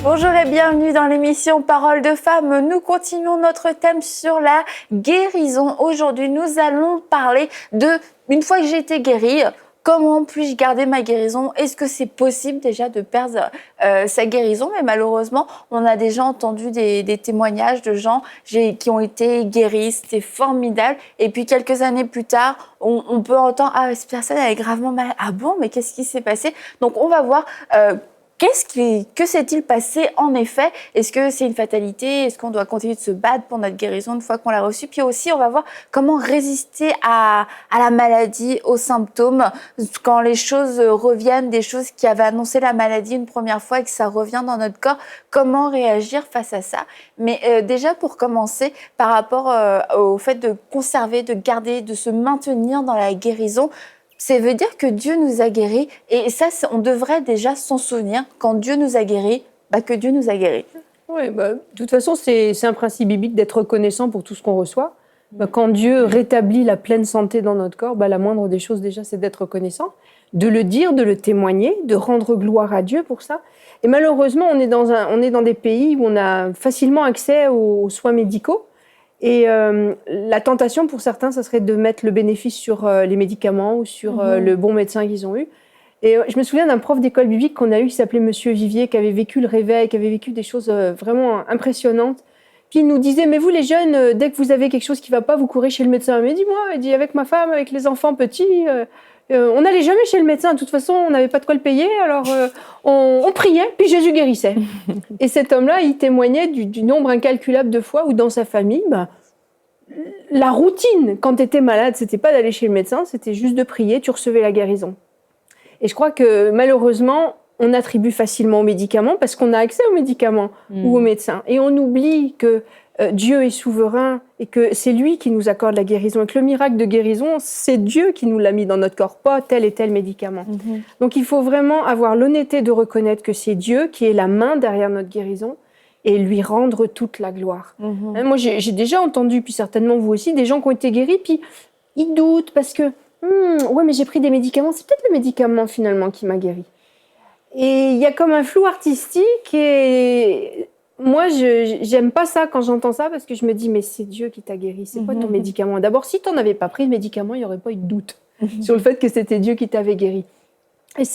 Bonjour et bienvenue dans l'émission Parole de Femmes. Nous continuons notre thème sur la guérison. Aujourd'hui, nous allons parler de, une fois que j'ai été guérie, comment puis-je garder ma guérison? Est-ce que c'est possible déjà de perdre sa guérison? Mais malheureusement, on a déjà entendu des témoignages de gens qui ont été guéris, c'était formidable. Et puis quelques années plus tard, on peut entendre « Ah, cette personne elle est gravement malade. Ah bon, mais qu'est-ce qui s'est passé ?» Donc on va voir... que s'est-il passé en effet? Est-ce que c'est une fatalité? Est-ce qu'on doit continuer de se battre pour notre guérison une fois qu'on l'a reçue? Puis aussi, on va voir comment résister à la maladie, aux symptômes, quand les choses reviennent, des choses qui avaient annoncé la maladie une première fois et que ça revient dans notre corps, comment réagir face à ça? Mais déjà, pour commencer, par rapport au fait de conserver, de garder, de se maintenir dans la guérison, ça veut dire que Dieu nous a guéris et ça, on devrait déjà s'en souvenir quand Dieu nous a guéris, que Dieu nous a guéris. Oui, de toute façon, c'est un principe biblique d'être reconnaissant pour tout ce qu'on reçoit. Quand Dieu rétablit la pleine santé dans notre corps, la moindre des choses déjà, c'est d'être reconnaissant, de le dire, de le témoigner, de rendre gloire à Dieu pour ça. Et malheureusement, on est dans des pays où on a facilement accès aux soins médicaux. Et la tentation pour certains, ça serait de mettre le bénéfice sur les médicaments ou sur le bon médecin qu'ils ont eu. Et je me souviens d'un prof d'école biblique qu'on a eu qui s'appelait Monsieur Vivier, qui avait vécu le réveil, qui avait vécu des choses vraiment impressionnantes. Puis il nous disait, mais vous les jeunes, dès que vous avez quelque chose qui ne va pas, vous courez chez le médecin. Mais dis-moi, il dit, avec ma femme, avec les enfants petits, on n'allait jamais chez le médecin. De toute façon, on n'avait pas de quoi le payer, alors on priait, puis Jésus guérissait. Et cet homme-là, il témoignait du nombre incalculable de fois où dans sa famille, la routine, quand tu étais malade, c'était pas d'aller chez le médecin, c'était juste de prier, tu recevais la guérison. Et je crois que malheureusement, on attribue facilement aux médicaments parce qu'on a accès aux médicaments ou aux médecins. Et on oublie que Dieu est souverain et que c'est lui qui nous accorde la guérison. Et que le miracle de guérison, c'est Dieu qui nous l'a mis dans notre corps, pas tel et tel médicament. Donc il faut vraiment avoir l'honnêteté de reconnaître que c'est Dieu qui est la main derrière notre guérison et lui rendre toute la gloire. Moi, j'ai déjà entendu, puis certainement vous aussi, des gens qui ont été guéris, puis ils doutent parce que ouais, mais j'ai pris des médicaments, c'est peut-être le médicament finalement qui m'a guéri. Et il y a comme un flou artistique et moi, j'aime pas ça quand j'entends ça parce que je me dis, mais c'est Dieu qui t'a guéri, c'est pas ton médicament. D'abord, si tu n'en avais pas pris le médicament, il n'y aurait pas eu de doute sur le fait que c'était Dieu qui t'avait guéri.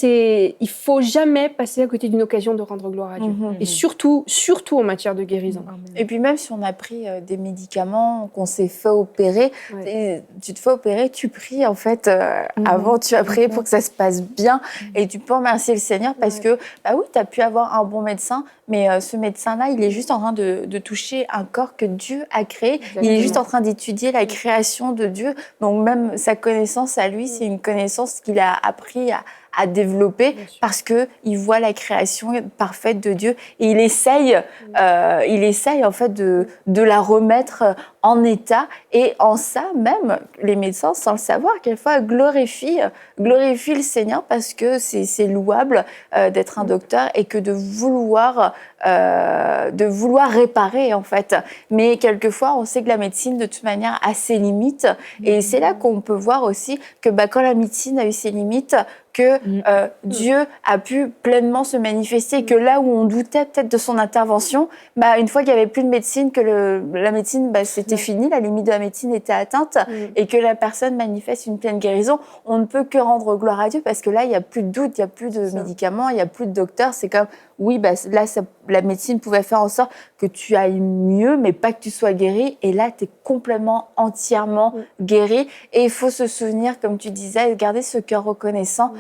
Et il faut jamais passer à côté d'une occasion de rendre gloire à Dieu. Et surtout en matière de guérison. Et puis même si on a pris des médicaments, qu'on s'est fait opérer, tu te fais opérer, tu pries en fait avant, tu as prié pour que ça se passe bien et tu peux remercier le Seigneur parce que oui, tu as pu avoir un bon médecin, mais ce médecin-là, il est juste en train de toucher un corps que Dieu a créé. Exactement. Il est juste en train d'étudier la création de Dieu. Donc même sa connaissance à lui, c'est une connaissance qu'il a appris à développer parce qu'il voit la création parfaite de Dieu et il essaye en fait de la remettre en état et en ça même les médecins sans le savoir quelquefois glorifient le Seigneur parce que c'est louable d'être un docteur et que de vouloir réparer en fait, mais quelquefois on sait que la médecine de toute manière a ses limites et c'est là qu'on peut voir aussi que quand la médecine a eu ses limites, que Dieu a pu pleinement se manifester et que là où on doutait peut-être de son intervention, une fois qu'il n'y avait plus de médecine, que la médecine, c'était fini, la limite de la médecine était atteinte et que la personne manifeste une pleine guérison, on ne peut que rendre gloire à Dieu parce que là, il n'y a plus de doute, il n'y a plus de médicaments, il n'y a plus de docteurs. C'est comme, là, la médecine pouvait faire en sorte que tu ailles mieux, mais pas que tu sois guéri. Et là, tu es complètement, entièrement guéri. Et il faut se souvenir, comme tu disais, garder ce cœur reconnaissant.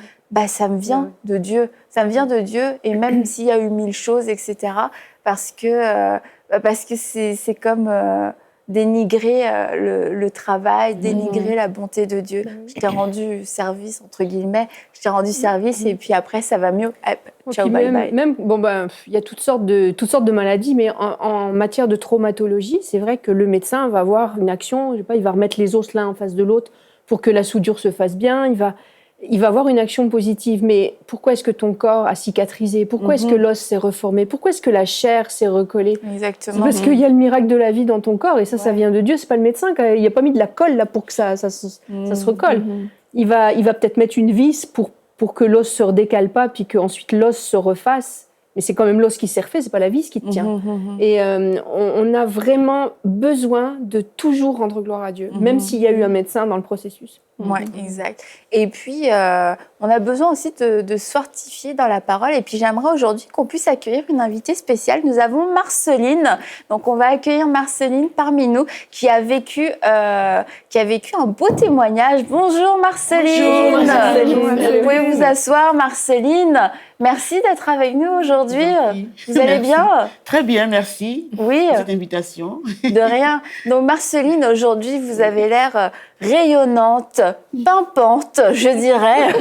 Ça me vient de Dieu. Ça me vient de Dieu. Et même s'il y a eu 1000 choses, etc., parce que c'est comme dénigrer le travail, dénigrer la bonté de Dieu. Je t'ai rendu service, entre guillemets. Je t'ai rendu service et puis après, ça va mieux. Ciao, bye bye. Même, il y a toutes sortes de maladies, mais en matière de traumatologie, c'est vrai que le médecin va avoir une action, il va remettre les os l'un en face de l'autre pour que la soudure se fasse bien, il va avoir une action positive, mais pourquoi est-ce que ton corps a cicatrisé? Pourquoi est-ce que l'os s'est reformé? Pourquoi est-ce que la chair s'est recollée? Exactement. C'est parce qu'il y a le miracle de la vie dans ton corps, et ça vient de Dieu, c'est pas le médecin. Il n'a pas mis de la colle là pour que ça se recolle. Il va peut-être mettre une vis pour que l'os se redécale pas, puis qu'ensuite l'os se refasse. mais c'est quand même l'os qui s'est refait, c'est pas la vis qui te tient. Et on a vraiment besoin de toujours rendre gloire à Dieu, même s'il y a eu un médecin dans le processus. Oui, exact. Et puis, on a besoin aussi de se fortifier dans la parole. Et puis, j'aimerais aujourd'hui qu'on puisse accueillir une invitée spéciale. Nous avons Marceline. Donc, on va accueillir Marceline parmi nous qui a vécu un beau témoignage. Bonjour Marceline. Bonjour Marceline. Vous pouvez vous asseoir, Marceline. Merci d'être avec nous aujourd'hui. Vous allez bien? Très bien, merci Oui. pour cette invitation. De rien. Donc Marceline, aujourd'hui, vous avez l'air rayonnante, pimpante, je dirais.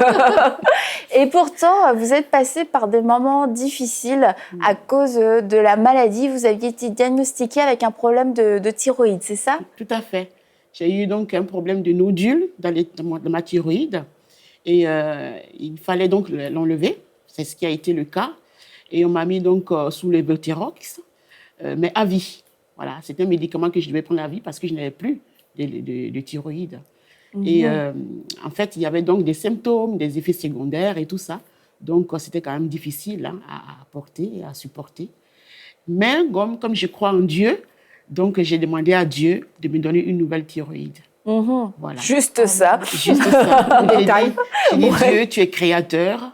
Et pourtant, vous êtes passée par des moments difficiles à cause de la maladie. Vous aviez été diagnostiquée avec un problème de thyroïde, c'est ça? Tout à fait. J'ai eu donc un problème de nodule dans ma thyroïde. Et il fallait donc l'enlever. C'est ce qui a été le cas. Et on m'a mis donc sous le Levothyrox, mais à vie. Voilà, c'était un médicament que je devais prendre à vie parce que je n'avais plus de thyroïde. Et en fait, il y avait donc des symptômes, des effets secondaires et tout ça. Donc, c'était quand même difficile à porter et à supporter. Mais comme je crois en Dieu, donc j'ai demandé à Dieu de me donner une nouvelle thyroïde. Voilà. Juste ça. Juste ça. J'ai dit, Dieu, tu es créateur,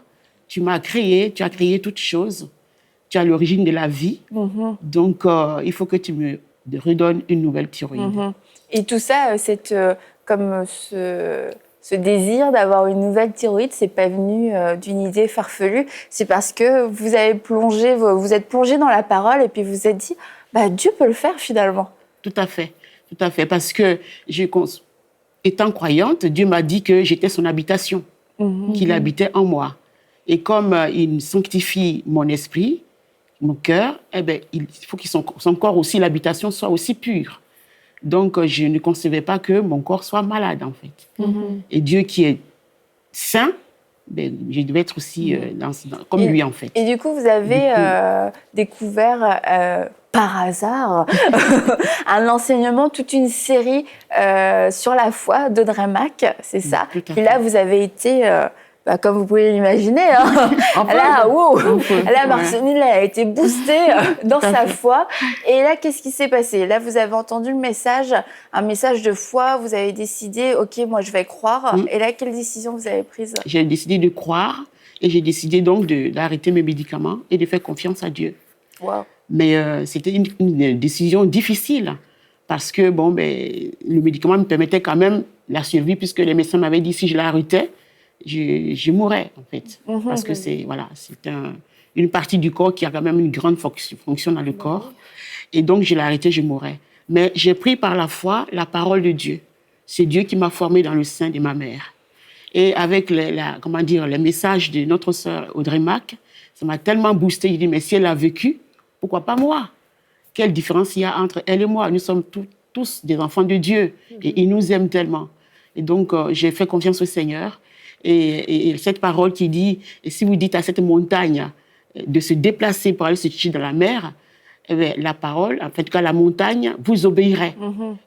tu m'as créé, tu as créé toutes choses, tu as l'origine de la vie, donc il faut que tu me redonnes une nouvelle thyroïde. Et tout ça, c'est comme ce désir d'avoir une nouvelle thyroïde, c'est pas venu d'une idée farfelue, c'est parce que vous êtes plongé dans la parole et puis vous vous êtes dit, Dieu peut le faire finalement. Tout à fait, parce que étant croyante, Dieu m'a dit que j'étais son habitation, qu'il habitait en moi. Et comme il sanctifie mon esprit, mon cœur, il faut que son corps aussi, l'habitation, soit aussi pure. Donc, je ne concevais pas que mon corps soit malade, en fait. Et Dieu qui est saint, je devais être aussi comme lui, en fait. Et du coup, vous avez découvert par hasard un enseignement, toute une série sur la foi d'Audrey Mac, c'est ça. Et là, vous avez été... comme vous pouvez l'imaginer, Marceline a été boostée dans sa foi. Et là, qu'est-ce qui s'est passé? Là, vous avez entendu un message de foi, vous avez décidé, OK, moi, je vais croire. Et là, quelle décision vous avez prise? J'ai décidé de croire et j'ai décidé donc d'arrêter mes médicaments et de faire confiance à Dieu. Wow. Mais c'était une décision difficile parce que le médicament me permettait quand même la survie puisque les médecins m'avaient dit si je l'arrêtais, je mourrais, en fait. Parce que c'est une partie du corps qui a quand même une grande fonction dans le corps. Et donc, je l'ai arrêté, je mourrais. Mais j'ai pris par la foi la parole de Dieu. C'est Dieu qui m'a formé dans le sein de ma mère. Et avec les messages de notre sœur Audrey Mac, ça m'a tellement boosté. Je dis, mais si elle a vécu, pourquoi pas moi? Quelle différence il y a entre elle et moi? Nous sommes tous des enfants de Dieu. Et il nous aime tellement. Et donc, j'ai fait confiance au Seigneur. Et cette parole qui dit, si vous dites à cette montagne de se déplacer pour aller se jeter dans la mer, la parole, en tout cas la montagne, vous obéirait.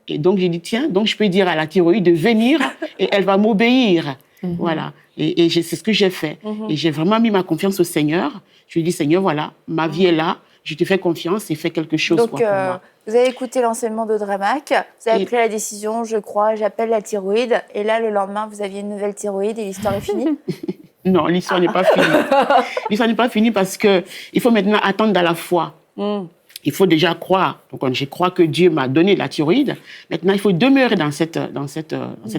Et donc j'ai dit, tiens, donc je peux dire à la thyroïde de venir et elle va m'obéir. Voilà. Et c'est ce que j'ai fait. Et j'ai vraiment mis ma confiance au Seigneur. Je lui ai dit, Seigneur, voilà, ma vie est là, je te fais confiance et fais quelque chose donc, pour moi. Vous avez écouté l'enseignement d'Audrey Mac, vous avez pris la décision, je crois, j'appelle la thyroïde, et là, le lendemain, vous aviez une nouvelle thyroïde et l'histoire est finie? Non, l'histoire n'est pas finie. L'histoire n'est pas finie parce qu'il faut maintenant attendre dans la foi. Il faut déjà croire. Donc, je crois que Dieu m'a donné la thyroïde. Maintenant, il faut demeurer dans cette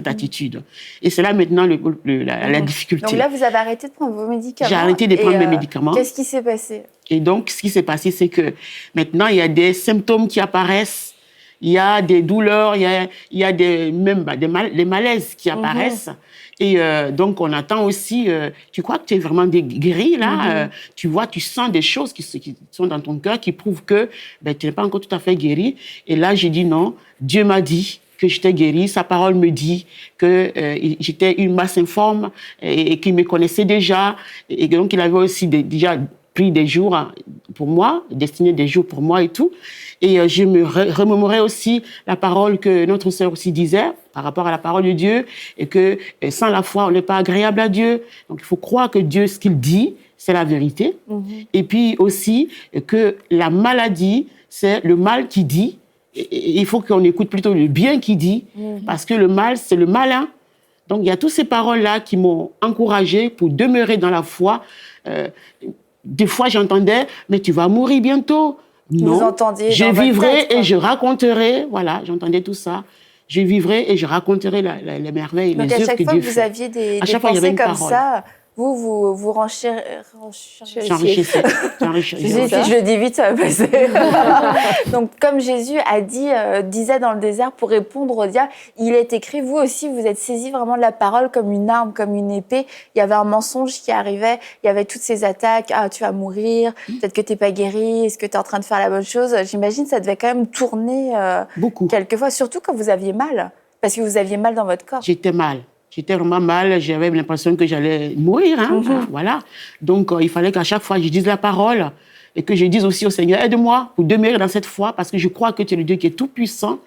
attitude. Et c'est là maintenant la difficulté. Donc là, vous avez arrêté de prendre vos médicaments. J'ai arrêté de prendre mes médicaments. Qu'est-ce qui s'est passé? Et donc, ce qui s'est passé, c'est que maintenant, il y a des symptômes qui apparaissent. Il y a des douleurs, il y a des malaises qui apparaissent. Et donc, on attend aussi... tu crois que tu es vraiment guéri, là. Tu vois, tu sens des choses qui sont dans ton cœur qui prouvent que tu n'es pas encore tout à fait guéri. Et là, j'ai dit non. Dieu m'a dit que j'étais guérie. Sa parole me dit que j'étais une masse informe et qu'il me connaissait déjà. Et donc, il avait aussi déjà pris des jours pour moi, destiné des jours pour moi et tout. Et je me remémorais aussi la parole que notre sœur aussi disait par rapport à la parole de Dieu, et que sans la foi, on n'est pas agréable à Dieu. Donc, il faut croire que Dieu, ce qu'il dit, c'est la vérité. Et puis aussi que la maladie, c'est le mal qui dit. Et il faut qu'on écoute plutôt le bien qui dit, parce que le mal, c'est le malin. Donc, il y a toutes ces paroles-là qui m'ont encouragée pour demeurer dans la foi. Des fois, j'entendais, mais tu vas mourir bientôt. Non, vous entendiez je dans votre vivrai tête, et je raconterai. Voilà, j'entendais tout ça. Je vivrai et je raconterai les merveilles, Donc, les à œuvres chaque que fois Dieu que vous fait. aviez des chaque fois, il y avait pensées une comme parole. ça, vous J'enrichissais. Si je le dis vite, ça va passer. Donc, comme Jésus a dit, disait dans le désert pour répondre au diable, il est écrit, vous aussi, vous êtes saisis vraiment de la parole comme une arme, comme une épée. Il y avait un mensonge qui arrivait, il y avait toutes ces attaques. Ah, tu vas mourir, peut-être que tu n'es pas guéri, est-ce que tu es en train de faire la bonne chose? J'imagine que ça devait quand même tourner beaucoup. quelquefois, surtout quand vous aviez mal, parce que vous aviez mal dans votre corps. J'étais mal. J'étais vraiment mal, j'avais l'impression que j'allais mourir. Voilà. Donc, il fallait qu'à chaque fois, je dise la parole et que je dise aussi au Seigneur, aide-moi pour demeurer dans cette foi, parce que je crois que tu es le Dieu qui est tout-puissant.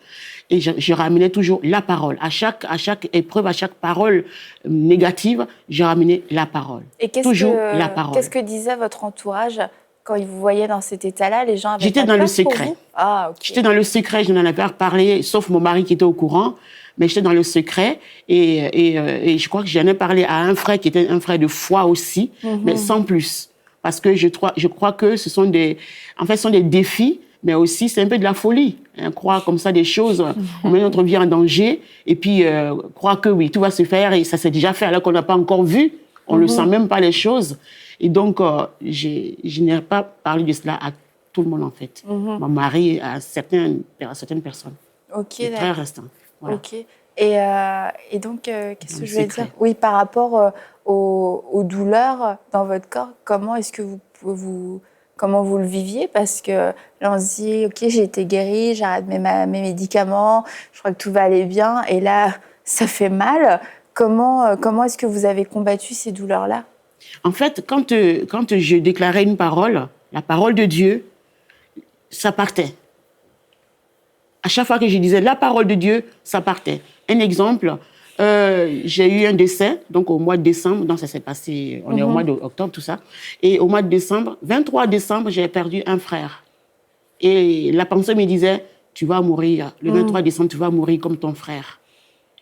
Et je ramenais toujours la parole. À chaque épreuve, à chaque parole négative, je ramenais la parole. Et toujours la parole. Qu'est-ce que disait votre entourage quand ils vous voyaient dans cet état-là? Les gens avaient J'étais dans le secret. Ah, ok. J'étais dans le secret, je n'en avais pas parlé, sauf mon mari qui était au courant. Mais j'étais dans le secret et je crois que j'en ai parlé à un frère qui était un frère de foi aussi, mais sans plus. Parce que je crois que ce sont des défis, mais aussi c'est un peu de la folie. Croire comme ça des choses, on met notre vie en danger et puis croire que oui, tout va se faire et ça s'est déjà fait alors qu'on n'a pas encore vu, on ne sent même pas les choses. Et donc, je n'ai pas parlé de cela à tout le monde en fait. Mon mari, à certaines personnes. Ok, les frères restants. Voilà. Ok. Et donc, qu'est-ce que je voulais dire? Oui, par rapport aux douleurs dans votre corps, comment est-ce que comment vous le viviez? Parce que là, on se dit, ok, j'ai été guérie, j'arrête mes médicaments, je crois que tout va aller bien, et là, ça fait mal. Comment est-ce que vous avez combattu ces douleurs-là? En fait, quand je déclarais une parole, la parole de Dieu, ça partait. À chaque fois que je disais la parole de Dieu, ça partait. Un exemple, j'ai eu un décès, donc au mois de décembre, donc ça s'est passé, on est au mois d'octobre, tout ça. Et au mois de décembre, 23 décembre, j'ai perdu un frère. Et la pensée me disait, tu vas mourir. Le 23 décembre, tu vas mourir comme ton frère.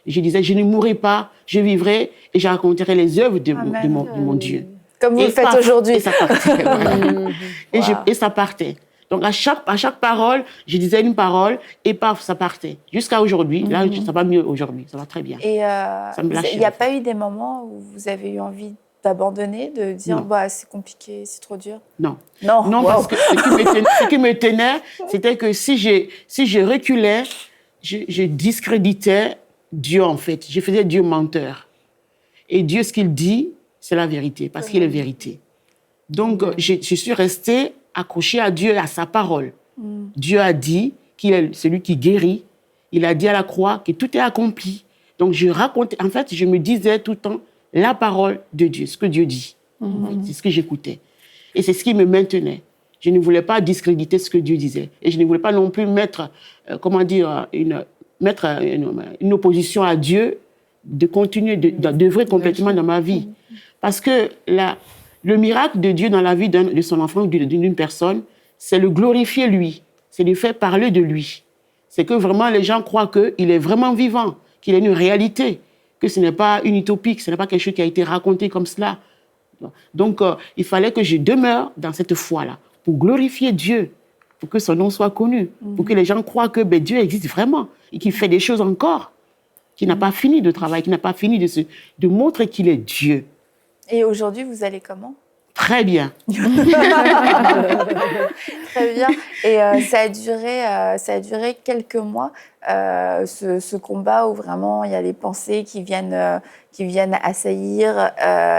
Et je disais, je ne mourrai pas, je vivrai et je raconterai les œuvres de mon Dieu. Comme vous le faites aujourd'hui. Et ça partait. Voilà. Et ça partait. Donc, à chaque parole, je disais une parole et paf, ça partait. Jusqu'à aujourd'hui. Là, ça va mieux aujourd'hui. Ça va très bien. Et ça me lâche. Il n'y a pas eu des moments où vous avez eu envie d'abandonner, de dire bah, c'est compliqué, c'est trop dur? Non. Non, non parce que ce qui me tenait, c'était que si je reculais, je discréditais Dieu, en fait. Je faisais Dieu menteur. Et Dieu, ce qu'il dit, c'est la vérité, parce qu'il est vérité. Donc, je suis restée accroché à Dieu et à sa parole. Dieu a dit qu'il est celui qui guérit. Il a dit à la croix que tout est accompli. Donc, je racontais, en fait, je me disais tout le temps la parole de Dieu, ce que Dieu dit. En fait, c'est ce que j'écoutais. Et c'est ce qui me maintenait. Je ne voulais pas discréditer ce que Dieu disait. Et je ne voulais pas non plus mettre, une opposition à Dieu, de continuer d'œuvrer complètement dans ma vie. Parce que le miracle de Dieu dans la vie de son enfant ou d'une personne, c'est le glorifier lui, c'est le faire parler de lui. C'est que vraiment les gens croient qu'il est vraiment vivant, qu'il est une réalité, que ce n'est pas une utopie, que ce n'est pas quelque chose qui a été raconté comme cela. Donc, il fallait que je demeure dans cette foi-là, pour glorifier Dieu, pour que son nom soit connu, pour que les gens croient que Dieu existe vraiment et qu'il fait des choses encore, qu'il n'a pas fini de travailler, qu'il n'a pas fini de montrer qu'il est Dieu. Et aujourd'hui, vous allez comment? Très bien. Très bien. Et ça a duré quelques mois, ce combat où vraiment il y a les pensées qui viennent assaillir,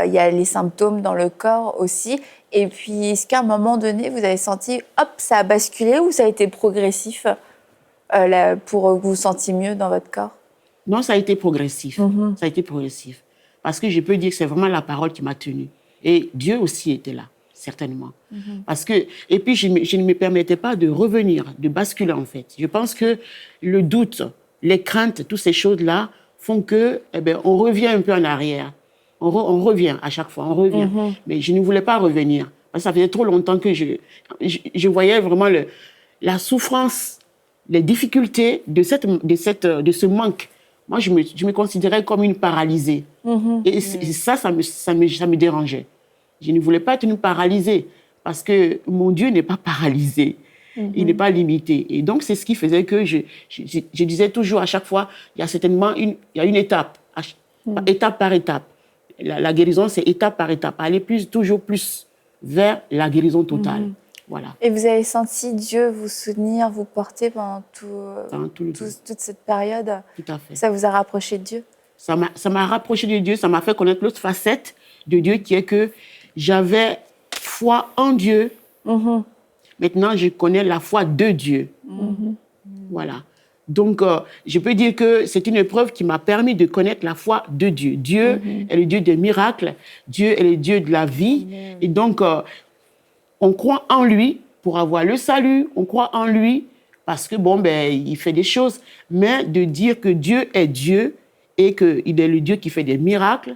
il y a les symptômes dans le corps aussi. Et puis, est-ce qu'à un moment donné, vous avez senti, hop, ça a basculé ou ça a été progressif pour que vous vous sentiez mieux dans votre corps? Non, ça a été progressif. Ça a été progressif. Parce que je peux dire que c'est vraiment la parole qui m'a tenue. Et Dieu aussi était là. certainement. Parce que, et puis, je ne me permettais pas de revenir, de basculer, en fait. Je pense que le doute, les craintes, toutes ces choses-là font que, on revient un peu en arrière. On revient à chaque fois, on revient. Mais je ne voulais pas revenir. Parce que ça faisait trop longtemps que je voyais vraiment la souffrance, les difficultés de ce manque. Moi, je me considérais comme une paralysée. Et ça me dérangeait. Je ne voulais pas être une paralysée parce que mon Dieu n'est pas paralysé. Il n'est pas limité. Et donc, c'est ce qui faisait que je disais toujours à chaque fois, il y a certainement une étape, étape par étape. La guérison, c'est étape par étape. Aller toujours plus vers la guérison totale. Voilà. Et vous avez senti Dieu vous soutenir, vous porter pendant toute cette période? Tout à fait. Ça vous a rapproché de Dieu? Ça m'a rapproché de Dieu, ça m'a fait connaître l'autre facette de Dieu qui est que j'avais foi en Dieu. Maintenant, je connais la foi de Dieu. Voilà. Donc, je peux dire que c'est une épreuve qui m'a permis de connaître la foi de Dieu. Dieu est le Dieu des miracles. Dieu est le Dieu de la vie. Et donc, on croit en lui pour avoir le salut. On croit en lui parce que, il fait des choses. Mais de dire que Dieu est Dieu et qu'il est le Dieu qui fait des miracles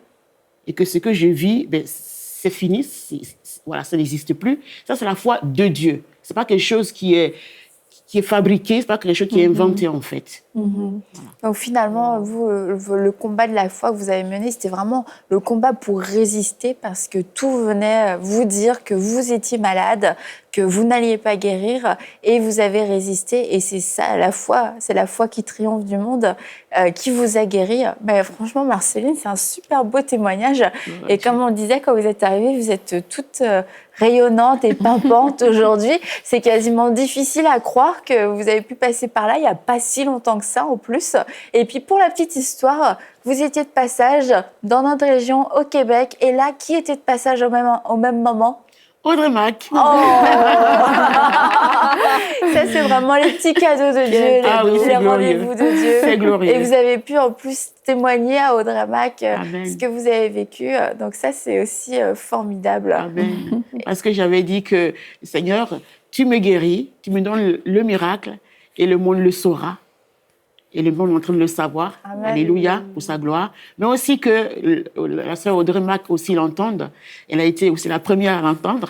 et que ce que je vis, c'est fini. Voilà, ça n'existe plus. Ça, c'est la foi de Dieu. Ce n'est pas quelque chose qui est fabriqué, ce n'est pas quelque chose qui est inventé, en fait. Voilà. Donc finalement, vous, le combat de la foi que vous avez mené, c'était vraiment le combat pour résister parce que tout venait vous dire que vous étiez malade, que vous n'alliez pas guérir et vous avez résisté. Et c'est ça, la foi, c'est la foi qui triomphe du monde, qui vous a guéri. Mais franchement, Marceline, c'est un super beau témoignage. Et comme on disait, quand vous êtes arrivée, vous êtes toute rayonnante et pimpante aujourd'hui. C'est quasiment difficile à croire que vous avez pu passer par là il n'y a pas si longtemps que ça en plus. Et puis pour la petite histoire, vous étiez de passage dans notre région au Québec. Et là, qui était de passage au même moment? Audrey Mac. Oh ça, c'est vraiment les petits cadeaux de Dieu, les rendez-vous de Dieu. C'est glorieux. Et vous avez pu en plus témoigner à Audrey Mac ce que vous avez vécu. Donc ça, c'est aussi formidable. Amen. Parce que j'avais dit que, Seigneur, tu me guéris, tu me donnes le miracle et le monde le saura. Et le monde est en train de le savoir. Amen. Alléluia, pour sa gloire. Mais aussi que la sœur Audrey Mac aussi l'entende. Elle a été aussi la première à l'entendre.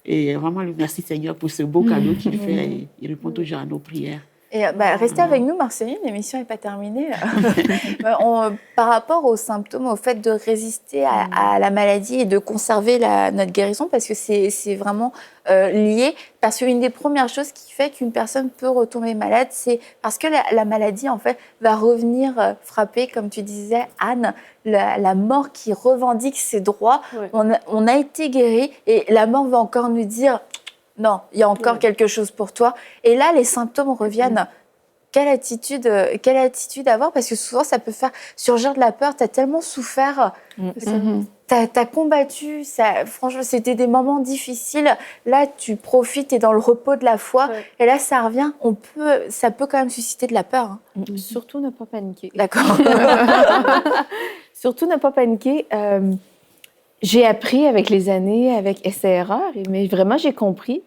Et vraiment, merci Seigneur pour ce beau cadeau qu'il fait. Et il répond toujours à nos prières. Et restez avec nous, Marceline, l'émission n'est pas terminée. Par rapport aux symptômes, au fait de résister à la maladie et de conserver notre guérison, parce que c'est vraiment lié. Parce qu'une des premières choses qui fait qu'une personne peut retomber malade, c'est parce que la maladie, en fait, va revenir frapper, comme tu disais, Anne, la mort qui revendique ses droits. Ouais. On a été guéri et la mort va encore nous dire... Non, il y a encore quelque chose pour toi. Et là, les symptômes reviennent. Quelle attitude avoir? Parce que souvent, ça peut faire surgir de la peur. Tu as tellement souffert. Tu as combattu. Franchement, c'était des moments difficiles. Là, tu profites, tu es dans le repos de la foi. Ouais. Et là, ça revient. Ça peut quand même susciter de la peur. Surtout ne pas paniquer. D'accord. Surtout ne pas paniquer. J'ai appris avec les années, avec essais et erreurs, mais vraiment, j'ai compris.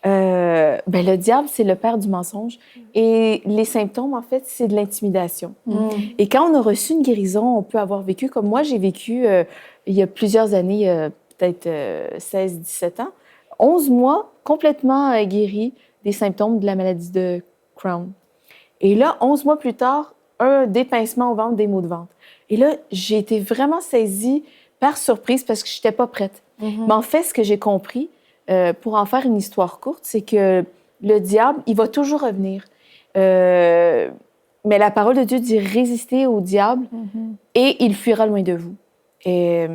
Le diable, c'est le père du mensonge. Et les symptômes, en fait, c'est de l'intimidation. Et quand on a reçu une guérison, on peut avoir vécu, comme moi, j'ai vécu il y a plusieurs années, peut-être 16-17 ans, 11 mois complètement guéri des symptômes de la maladie de Crohn. Et là, 11 mois plus tard, un dépincement au ventre, des maux de ventre. Et là, j'ai été vraiment saisie par surprise parce que je n'étais pas prête. Mais en fait, ce que j'ai compris, pour en faire une histoire courte, c'est que le diable, il va toujours revenir. Mais la parole de Dieu dit « Résistez au diable et il fuira loin de vous ». Et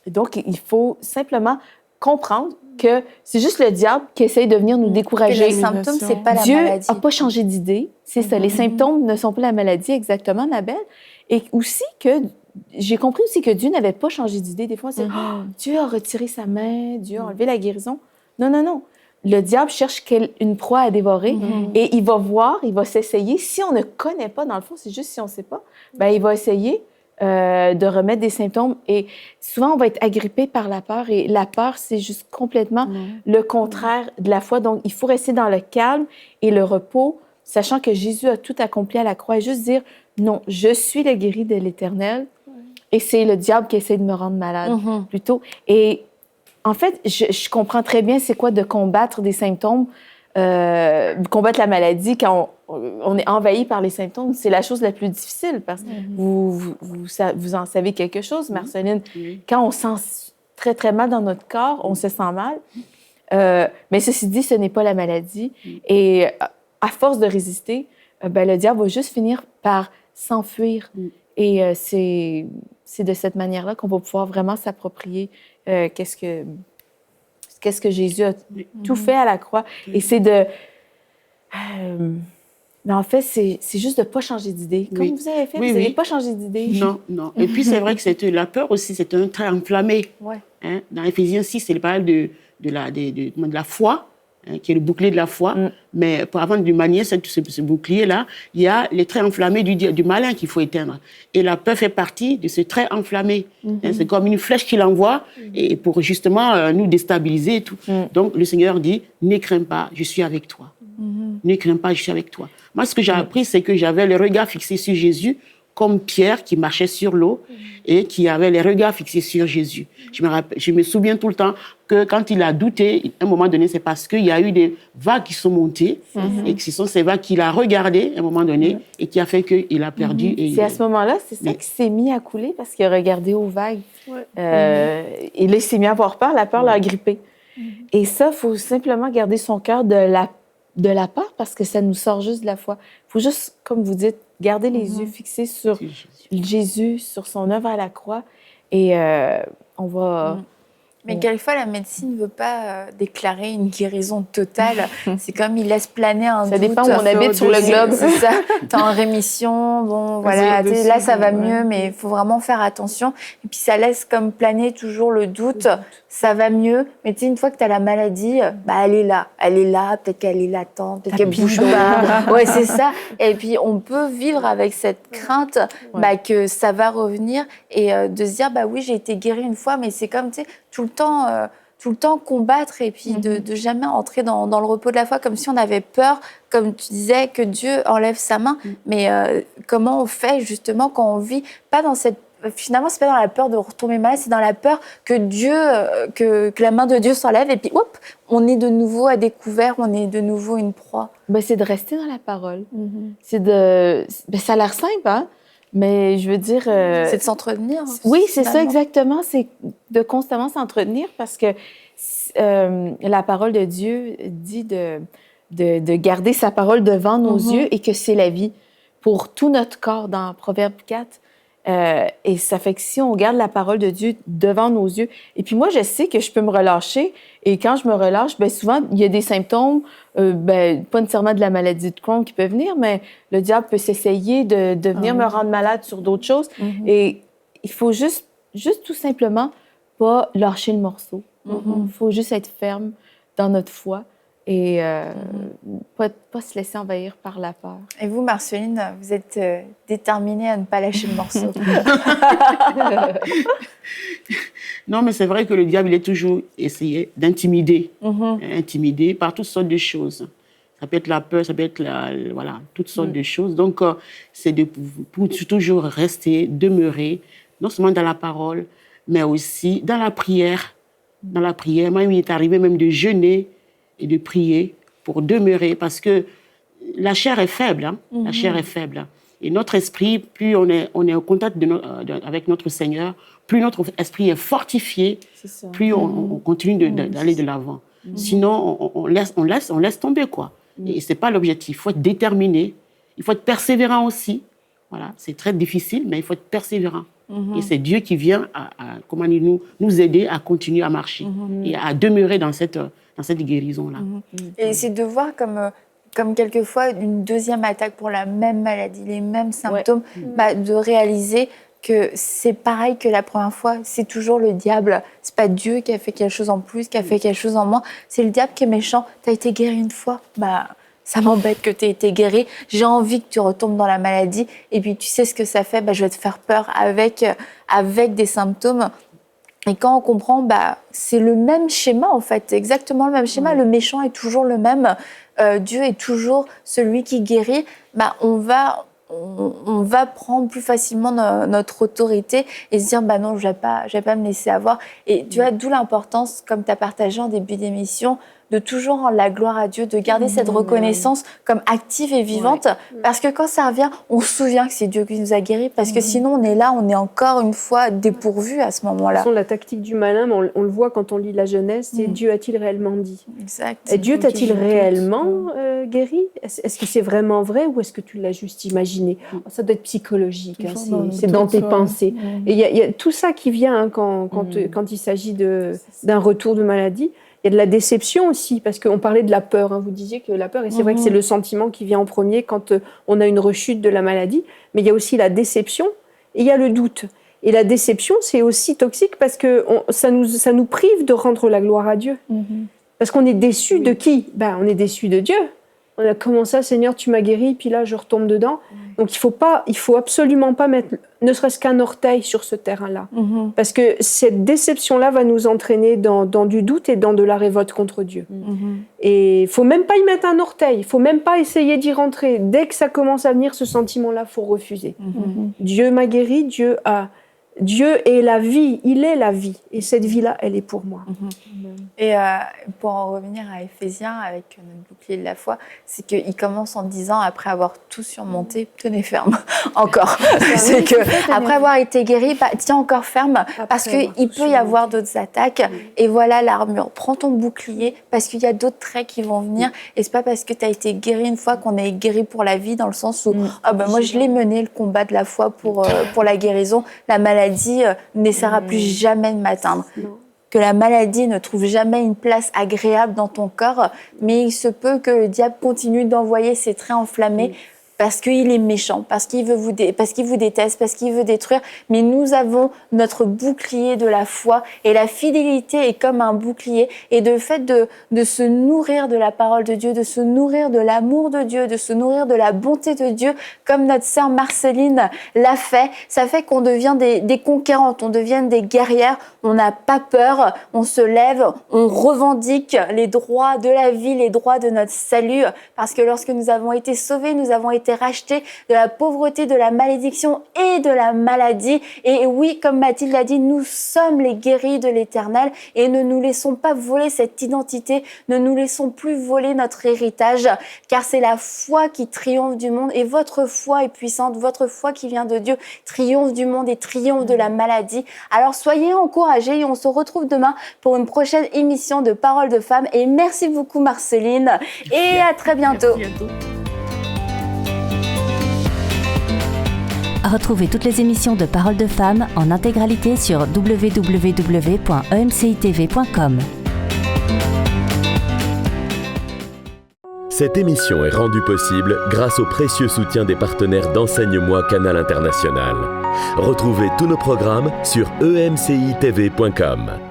donc, il faut simplement comprendre que c'est juste le diable qui essaye de venir nous décourager. Les symptômes, c'est pas la Dieu maladie. n'a pas changé d'idée. C'est ça. Les symptômes ne sont pas la maladie, exactement, Annabelle. Et aussi que j'ai compris aussi que Dieu n'avait pas changé d'idée. Des fois, c'est Dieu a retiré sa main, Dieu a enlevé la guérison. Non, non, non. Le diable cherche une proie à dévorer et il va voir, il va s'essayer. Si on ne connaît pas, dans le fond, c'est juste si on ne sait pas, il va essayer de remettre des symptômes. Et souvent, on va être agrippé par la peur. Et la peur, c'est juste complètement le contraire de la foi. Donc, il faut rester dans le calme et le repos, sachant que Jésus a tout accompli à la croix. Et juste dire, non, je suis le guéri de l'Éternel. Et c'est le diable qui essaie de me rendre malade, plutôt. Et en fait, je comprends très bien c'est quoi de combattre des symptômes, combattre la maladie quand on est envahi par les symptômes. C'est la chose la plus difficile parce que vous en savez quelque chose, Marceline. Quand on sent très, très mal dans notre corps, on se sent mal. Mais ceci dit, ce n'est pas la maladie. Et à force de résister, le diable va juste finir par s'enfuir. Et c'est de cette manière-là qu'on va pouvoir vraiment s'approprier qu'est-ce que Jésus a tout fait à la croix. Et c'est de... en fait, c'est juste de ne pas changer d'idée. Comme vous avez fait, vous n'avez pas changé d'idée. Non, non. Et puis, c'est vrai que la peur aussi, c'est un trait enflammé. Hein? Dans Éphésiens 6, c'est parle de la foi, hein, qui est le bouclier de la foi. Mais avant de manier ce bouclier-là, il y a les traits enflammés du malin qu'il faut éteindre. Et la peur fait partie de ce trait enflammé. Hein, c'est comme une flèche qu'il envoie et pour justement nous déstabiliser et tout. Donc, le Seigneur dit, ne crains pas, je suis avec toi. Ne crains pas, je suis avec toi. Moi, ce que j'ai appris, c'est que j'avais le regard fixé sur Jésus, comme Pierre qui marchait sur l'eau et qui avait les regards fixés sur Jésus. Je me souviens tout le temps que quand il a douté, à un moment donné, c'est parce qu'il y a eu des vagues qui sont montées et que ce sont ces vagues qu'il a regardées à un moment donné et qui a fait qu'il a perdu. C'est à ce moment-là, c'est ça qui s'est mis à couler parce qu'il a regardé aux vagues. Et là, il s'est mis à avoir peur, la peur l'a grippé. Et ça, il faut simplement garder son cœur de la peur parce que ça nous sort juste de la foi. Il faut juste, comme vous dites, garder les yeux fixés sur Jésus, sur son œuvre à la croix et on va... Mais quelquefois, la médecine ne veut pas déclarer une guérison totale. C'est comme il laisse planer un doute. Ça dépend où on habite sur le globe. C'est ça. T'es en rémission, bon, voilà. Là, ça va mieux, mais il faut vraiment faire attention. Et puis, ça laisse comme planer toujours le doute. Ça va mieux. Mais tu sais, une fois que tu as la maladie, elle est là. Elle est là. Peut-être qu'elle est latente. Peut-être qu'elle bouge pas. Ouais, c'est ça. Et puis, on peut vivre avec cette crainte que ça va revenir et de se dire, oui, j'ai été guérie une fois, mais c'est comme, tu sais, tout le temps combattre et puis de jamais entrer dans le repos de la foi comme si on avait peur, comme tu disais, que Dieu enlève sa main. Mais comment on fait justement quand on vit pas dans cette... Finalement, c'est pas dans la peur de retomber malade, c'est dans la peur que Dieu, que la main de Dieu s'enlève et puis hop, on est de nouveau à découvert, on est de nouveau une proie. C'est de rester dans la parole. C'est de... ça a l'air simple, hein? Mais je veux dire... c'est de s'entretenir. Oui, c'est ça exactement. C'est de constamment s'entretenir parce que la parole de Dieu dit de garder sa parole devant nos yeux et que c'est la vie pour tout notre corps dans Proverbe 4. Et ça fait que si on garde la parole de Dieu devant nos yeux... Et puis moi, je sais que je peux me relâcher. Et quand je me relâche, souvent, il y a des symptômes, pas nécessairement de la maladie de Crohn qui peut venir, mais le diable peut s'essayer de venir me rendre malade sur d'autres choses. Et il faut juste tout simplement pas lâcher le morceau. Il faut juste être ferme dans notre foi et pas se laisser envahir par la peur. Et vous, Marceline, vous êtes déterminée à ne pas lâcher le morceau. Non, mais c'est vrai que le diable, il est toujours essayé d'intimider, intimider par toutes sortes de choses. Ça peut être la peur, ça peut être toutes sortes de choses. Donc, c'est pour toujours rester, demeurer, non seulement dans la parole, mais aussi dans la prière. Dans la prière, moi, il m'est arrivé même de jeûner et de prier pour demeurer, parce que la chair est faible, hein? La chair est faible. Et notre esprit, plus on est au contact avec notre Seigneur, plus notre esprit est fortifié, plus on continue d'aller de l'avant. Sinon, on laisse tomber, quoi. Et ce n'est pas l'objectif. Il faut être déterminé, il faut être persévérant aussi. Voilà, c'est très difficile, mais il faut être persévérant. Et c'est Dieu qui vient nous aider à continuer à marcher et à demeurer dans cette guérison-là. Et c'est de voir comme quelquefois une deuxième attaque pour la même maladie, les mêmes symptômes, de réaliser que c'est pareil que la première fois, c'est toujours le diable. C'est pas Dieu qui a fait quelque chose en plus, qui a fait quelque chose en moins. C'est le diable qui est méchant. Tu as été guéri une fois, ça m'embête que tu aies été guérie, j'ai envie que tu retombes dans la maladie, et puis tu sais ce que ça fait, je vais te faire peur avec des symptômes. Et quand on comprend, c'est le même schéma en fait, exactement le même schéma, le méchant est toujours le même, Dieu est toujours celui qui guérit, on va prendre plus facilement notre autorité et se dire non, je vais pas me laisser avoir. Et tu vois, d'où l'importance, comme tu as partagé en début d'émission, de toujours rendre la gloire à Dieu, de garder cette reconnaissance comme active et vivante, parce que quand ça revient, on se souvient que c'est Dieu qui nous a guéris, parce que sinon on est là, on est encore une fois dépourvu à ce moment-là. De toute façon, la tactique du malin, on le voit quand on lit la Genèse, c'est Dieu a-t-il réellement dit? Exact. Et Dieu t'a-t-il réellement guéri? Est-ce que c'est vraiment vrai ou est-ce que tu l'as juste imaginé? Ça doit être psychologique, c'est dans tes pensées. Et il y a tout ça qui vient quand il s'agit d'un retour de maladie. Il y a de la déception aussi, parce qu'on parlait de la peur. Vous disiez que la peur, et c'est vrai que c'est le sentiment qui vient en premier quand on a une rechute de la maladie, mais il y a aussi la déception et il y a le doute. Et la déception, c'est aussi toxique parce que ça nous prive de rendre la gloire à Dieu. Parce qu'on est déçu de qui? On est déçu de Dieu. On a comment ça, Seigneur, tu m'as guéri, puis là, je retombe dedans. Donc, il faut absolument pas mettre ne serait-ce qu'un orteil sur ce terrain-là. Parce que cette déception-là va nous entraîner dans du doute et dans de la révolte contre Dieu. Et il faut même pas y mettre un orteil, il faut même pas essayer d'y rentrer. Dès que ça commence à venir, ce sentiment-là, il faut refuser. Dieu m'a guéri, Dieu est la vie, il est la vie. Et cette vie-là, elle est pour moi. Et pour en revenir à Éphésiens, avec notre bouclier de la foi, c'est qu'il commence en disant, après avoir tout surmonté, tenez ferme, encore. C'est que après avoir été guéri, tiens encore ferme, parce qu'il peut y avoir d'autres attaques. Et voilà l'armure. Prends ton bouclier, parce qu'il y a d'autres traits qui vont venir. Et c'est pas parce que tu as été guéri une fois qu'on est guéri pour la vie, dans le sens où, moi je l'ai mené, le combat de la foi pour la guérison. La maladie n'essaiera plus jamais de m'atteindre. Que la maladie ne trouve jamais une place agréable dans ton corps, mais il se peut que le diable continue d'envoyer ses traits enflammés parce qu'il est méchant, parce qu'il vous déteste, parce qu'il veut détruire. Mais nous avons notre bouclier de la foi, et la fidélité est comme un bouclier. Et le fait de se nourrir de la parole de Dieu, de se nourrir de l'amour de Dieu, de se nourrir de la bonté de Dieu, comme notre sœur Marceline l'a fait, ça fait qu'on devient des conquérantes, on devient des guerrières. On n'a pas peur, on se lève, on revendique les droits de la vie, les droits de notre salut, parce que lorsque nous avons été sauvés, nous avons été rachetés de la pauvreté, de la malédiction et de la maladie. Et oui, comme Mathilde l'a dit, nous sommes les guéris de l'Éternel, et ne nous laissons pas voler cette identité, ne nous laissons plus voler notre héritage, car c'est la foi qui triomphe du monde, et votre foi est puissante, votre foi qui vient de Dieu triomphe du monde et triomphe de la maladie. Alors soyez encouragés, et on se retrouve demain pour une prochaine émission de Paroles de Femmes. Et merci beaucoup Marceline, et à très bientôt. Merci à toi. Retrouvez toutes les émissions de Paroles de Femmes en intégralité sur www.emcitv.com. Cette émission est rendue possible grâce au précieux soutien des partenaires d'Enseigne-moi Canal International. Retrouvez tous nos programmes sur emcitv.com.